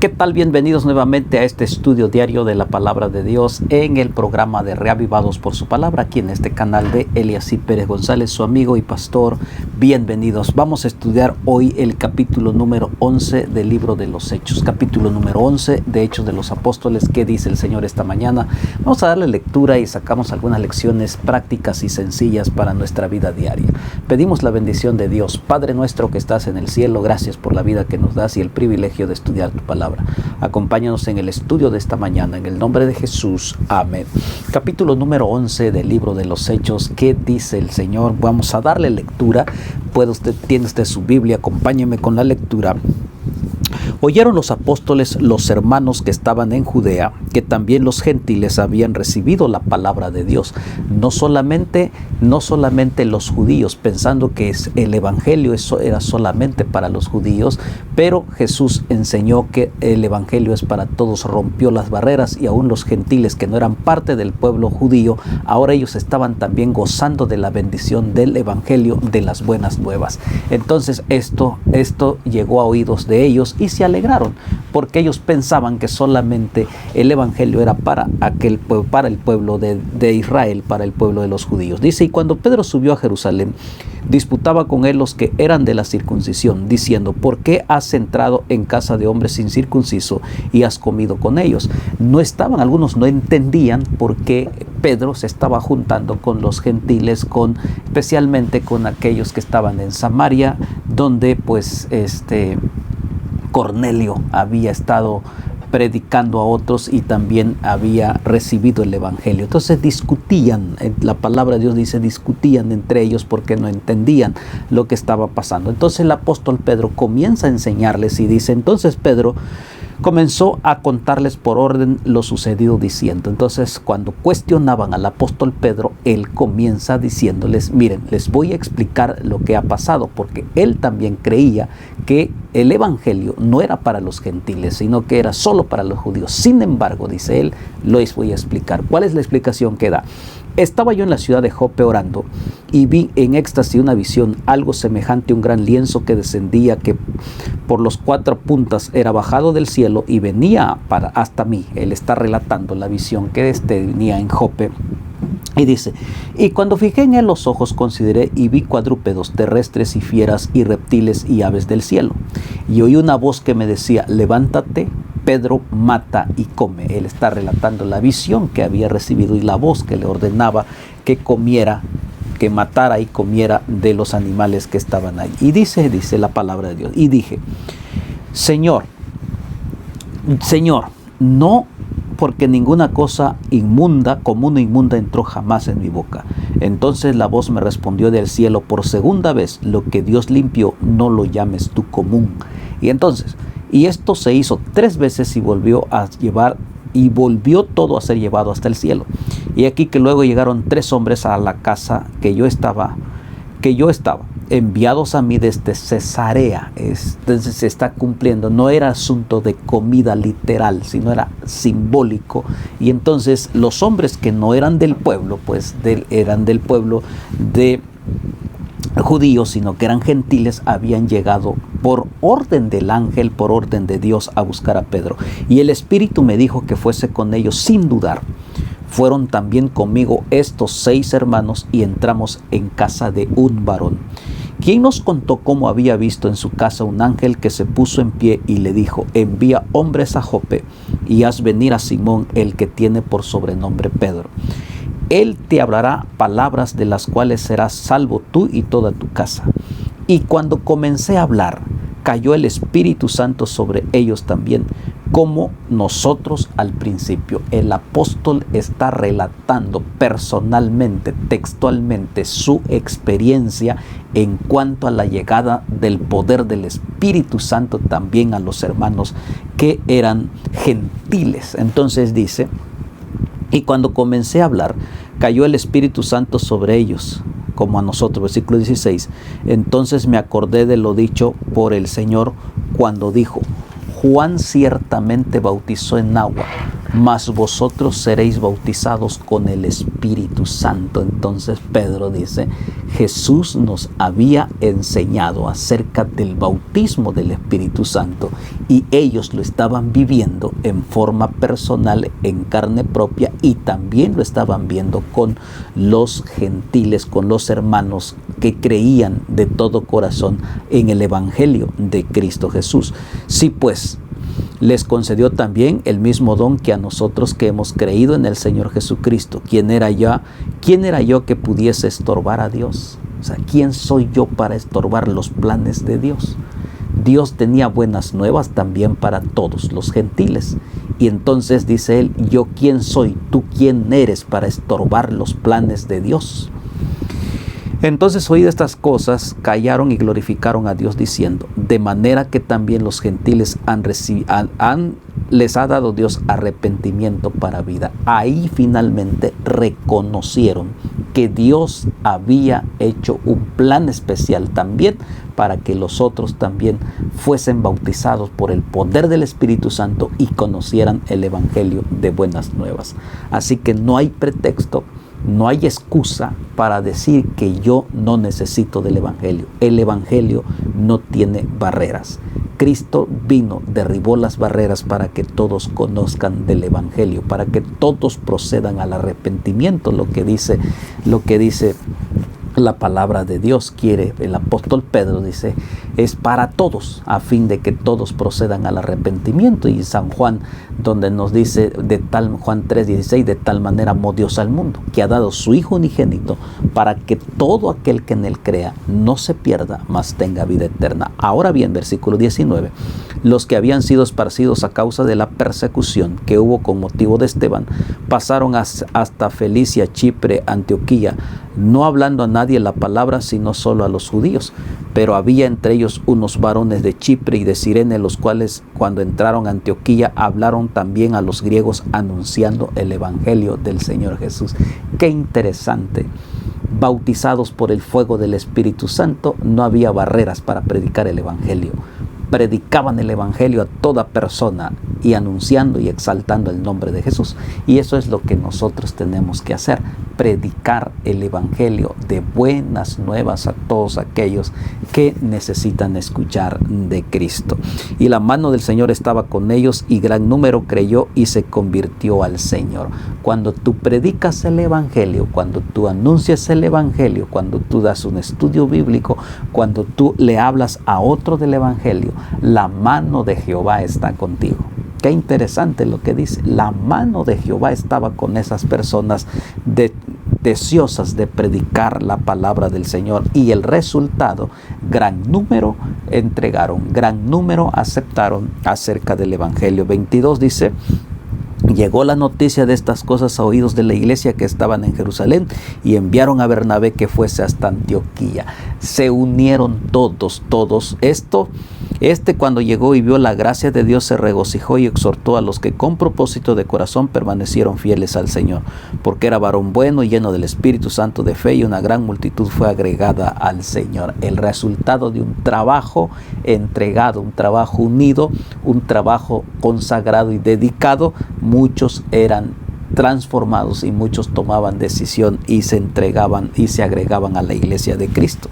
¿Qué tal? Bienvenidos nuevamente a este estudio diario de la Palabra de Dios en el programa de Reavivados por su Palabra, aquí en este canal de Eliasí Pérez González, su amigo y pastor. Bienvenidos. Vamos a estudiar hoy el capítulo número 11 del libro de los Hechos. Capítulo número 11 de Hechos de los Apóstoles. ¿Qué dice el Señor esta mañana? Vamos a darle lectura y sacamos algunas lecciones prácticas y sencillas para nuestra vida diaria. Pedimos la bendición de Dios. Padre nuestro que estás en el cielo, gracias por la vida que nos das y el privilegio de estudiar tu palabra. Acompáñanos en el estudio de esta mañana, en el nombre de Jesús. Amén. Capítulo número 11 del libro de los Hechos. ¿Qué dice el Señor? Vamos a darle lectura. Tiene usted su Biblia, acompáñeme con la lectura. Oyeron los apóstoles, los hermanos que estaban en Judea, que también los gentiles habían recibido la palabra de Dios. No solamente los judíos, pensando que el evangelio eso era solamente para los judíos, pero Jesús enseñó que el evangelio es para todos, rompió las barreras, y aún los gentiles que no eran parte del pueblo judío, ahora ellos estaban también gozando de la bendición del evangelio, de las buenas nuevas. Entonces esto llegó a oídos de ellos y se alegraron, porque ellos pensaban que solamente el evangelio era para el pueblo de Israel, para el pueblo de los judíos. Dice: y cuando Pedro subió a Jerusalén, disputaba con él los que eran de la circuncisión, diciendo: ¿por qué has entrado en casa de hombres incircuncisos y has comido con ellos? Algunos no entendían por qué Pedro se estaba juntando con los gentiles, especialmente con aquellos que estaban en Samaria, donde Cornelio había estado predicando a otros y también había recibido el evangelio. Entonces discutían, la palabra de Dios dice, discutían entre ellos porque no entendían lo que estaba pasando. Entonces el apóstol Pedro comienza a enseñarles y dice: entonces Pedro comenzó a contarles por orden lo sucedido, diciendo. Entonces, cuando cuestionaban al apóstol Pedro, él comienza diciéndoles: miren, les voy a explicar lo que ha pasado, porque él también creía que el evangelio no era para los gentiles, sino que era solo para los judíos. Sin embargo, dice él, les voy a explicar. ¿Cuál es la explicación que da? Estaba yo en la ciudad de Jope orando y vi en éxtasis una visión, algo semejante a un gran lienzo que descendía, que por los 4 puntas era bajado del cielo y venía hasta mí. Él está relatando la visión que tenía en Jope. Y dice: y cuando fijé en él los ojos, consideré y vi cuadrúpedos, terrestres y fieras y reptiles y aves del cielo. Y oí una voz que me decía: levántate, Pedro, mata y come. Él está relatando la visión que había recibido y la voz que le ordenaba que comiera, que matara y comiera de los animales que estaban ahí. Y dice la palabra de Dios: y dije: Señor, no, porque ninguna cosa común o inmunda entró jamás en mi boca. Entonces la voz me respondió del cielo: por segunda vez, lo que Dios limpió, no lo llames tú común. Y esto se hizo 3 veces y volvió todo a ser llevado hasta el cielo. Y aquí que luego llegaron 3 hombres a la casa que yo estaba, enviados a mí desde Cesarea. Entonces se está cumpliendo, no era asunto de comida literal, sino era simbólico. Y entonces los hombres que no eran del pueblo, eran del pueblo de judíos, sino que eran gentiles, habían llegado por orden del ángel, por orden de Dios, a buscar a Pedro. Y el Espíritu me dijo que fuese con ellos sin dudar. Fueron también conmigo estos 6 hermanos y entramos en casa de un varón, quien nos contó cómo había visto en su casa un ángel que se puso en pie y le dijo: envía hombres a Jope y haz venir a Simón, el que tiene por sobrenombre Pedro. Él te hablará palabras de las cuales serás salvo tú y toda tu casa. Y cuando comencé a hablar, cayó el Espíritu Santo sobre ellos también, como nosotros al principio. El apóstol está relatando personalmente, textualmente, su experiencia en cuanto a la llegada del poder del Espíritu Santo también a los hermanos que eran gentiles. Entonces dice: y cuando comencé a hablar, cayó el Espíritu Santo sobre ellos, como a nosotros. Versículo 16. Entonces me acordé de lo dicho por el Señor cuando dijo: Juan ciertamente bautizó en agua, mas vosotros seréis bautizados con el Espíritu Santo. Entonces Pedro dice, Jesús nos había enseñado acerca del bautismo del Espíritu Santo y ellos lo estaban viviendo en forma personal, en carne propia, y también lo estaban viendo con los gentiles, con los hermanos que creían de todo corazón en el Evangelio de Cristo Jesús. Sí, pues, les concedió también el mismo don que a nosotros que hemos creído en el Señor Jesucristo. ¿Quién era yo que pudiese estorbar a Dios? O sea, ¿quién soy yo para estorbar los planes de Dios? Dios tenía buenas nuevas también para todos los gentiles. Y entonces dice él, ¿yo quién soy? ¿Tú quién eres para estorbar los planes de Dios? Entonces, oídas estas cosas, callaron y glorificaron a Dios diciendo, de manera que también los gentiles les ha dado Dios arrepentimiento para vida. Ahí finalmente reconocieron que Dios había hecho un plan especial también para que los otros también fuesen bautizados por el poder del Espíritu Santo y conocieran el Evangelio de buenas nuevas. Así que no hay pretexto, no hay excusa para decir que yo no necesito del Evangelio. El Evangelio no tiene barreras. Cristo vino, derribó las barreras para que todos conozcan del Evangelio, para que todos procedan al arrepentimiento, lo que dice la palabra de Dios. Quiere el apóstol Pedro, dice, es para todos, a fin de que todos procedan al arrepentimiento. Y San Juan, donde nos dice Juan 3:16, de tal manera amó Dios al mundo, que ha dado su Hijo unigénito, para que todo aquel que en él crea no se pierda, mas tenga vida eterna. Ahora bien, versículo 19, los que habían sido esparcidos a causa de la persecución que hubo con motivo de Esteban, pasaron hasta Felicia, Chipre, Antioquía, no hablando a nadie la palabra, sino solo a los judíos. Pero había entre ellos unos varones de Chipre y de Cirene, los cuales cuando entraron a Antioquía hablaron también a los griegos anunciando el Evangelio del Señor Jesús. Qué interesante. Bautizados por el fuego del Espíritu Santo, no había barreras para predicar el Evangelio. Predicaban el Evangelio a toda persona y anunciando y exaltando el nombre de Jesús. Y eso es lo que nosotros tenemos que hacer, predicar el Evangelio de buenas nuevas a todos aquellos que necesitan escuchar de Cristo. Y la mano del Señor estaba con ellos y gran número creyó y se convirtió al Señor. Cuando tú predicas el Evangelio, cuando tú anuncias el Evangelio, cuando tú das un estudio bíblico, cuando tú le hablas a otro del Evangelio, la mano de Jehová está contigo. Qué interesante lo que dice. La mano de Jehová estaba con esas personas deseosas de predicar la palabra del Señor. Y el resultado, gran número entregaron, gran número aceptaron acerca del Evangelio. 22 dice, llegó la noticia de estas cosas a oídos de la iglesia que estaban en Jerusalén y enviaron a Bernabé que fuese hasta Antioquía. Se unieron todos. Cuando llegó y vio la gracia de Dios se regocijó y exhortó a los que con propósito de corazón permanecieron fieles al Señor, porque era varón bueno y lleno del Espíritu Santo de fe, y una gran multitud fue agregada al Señor. El resultado de un trabajo entregado, un trabajo unido, un trabajo consagrado y dedicado, muchos eran transformados y muchos tomaban decisión y se entregaban y se agregaban a la iglesia de Cristo.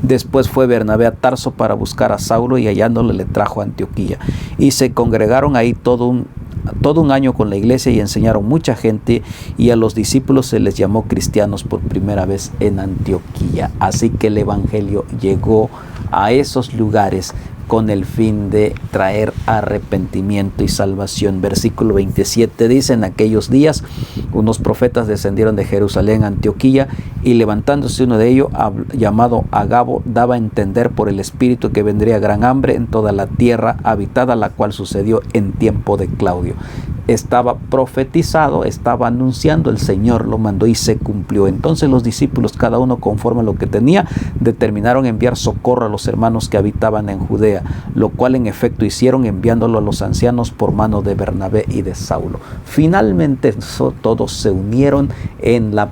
Después fue Bernabé a Tarso para buscar a Saulo y hallándole le trajo a Antioquía. Y se congregaron ahí todo un año con la iglesia y enseñaron mucha gente, y a los discípulos se les llamó cristianos por primera vez en Antioquía. Así que el Evangelio llegó a esos lugares con el fin de traer arrepentimiento y salvación. Versículo 27 dice, en aquellos días unos profetas descendieron de Jerusalén a Antioquía, y levantándose uno de ellos, llamado Agabo, daba a entender por el Espíritu que vendría gran hambre en toda la tierra habitada, la cual sucedió en tiempo de Claudio. Estaba profetizado, estaba anunciando, el Señor lo mandó y se cumplió. Entonces los discípulos, cada uno conforme a lo que tenía, determinaron enviar socorro a los hermanos que habitaban en Judea, lo cual en efecto hicieron, enviándolo a los ancianos por mano de Bernabé y de Saulo. Finalmente todos se unieron en la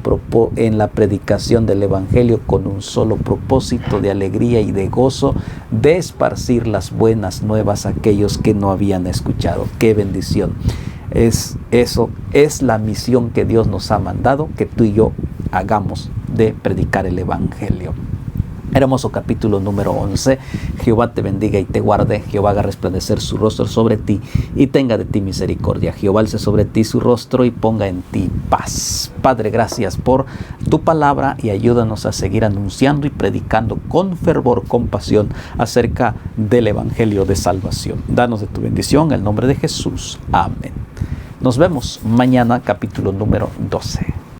predicación del Evangelio con un solo propósito de alegría y de gozo, de esparcir las buenas nuevas a aquellos que no habían escuchado. ¡Qué bendición! Eso es la misión que Dios nos ha mandado, que tú y yo hagamos, de predicar el Evangelio. Hermoso capítulo número 11. Jehová te bendiga y te guarde. Jehová haga resplandecer su rostro sobre ti y tenga de ti misericordia. Jehová alce sobre ti su rostro y ponga en ti paz. Padre, gracias por tu palabra y ayúdanos a seguir anunciando y predicando con fervor, con pasión acerca del Evangelio de salvación. Danos de tu bendición en el nombre de Jesús. Amén. Nos vemos mañana, capítulo número 12.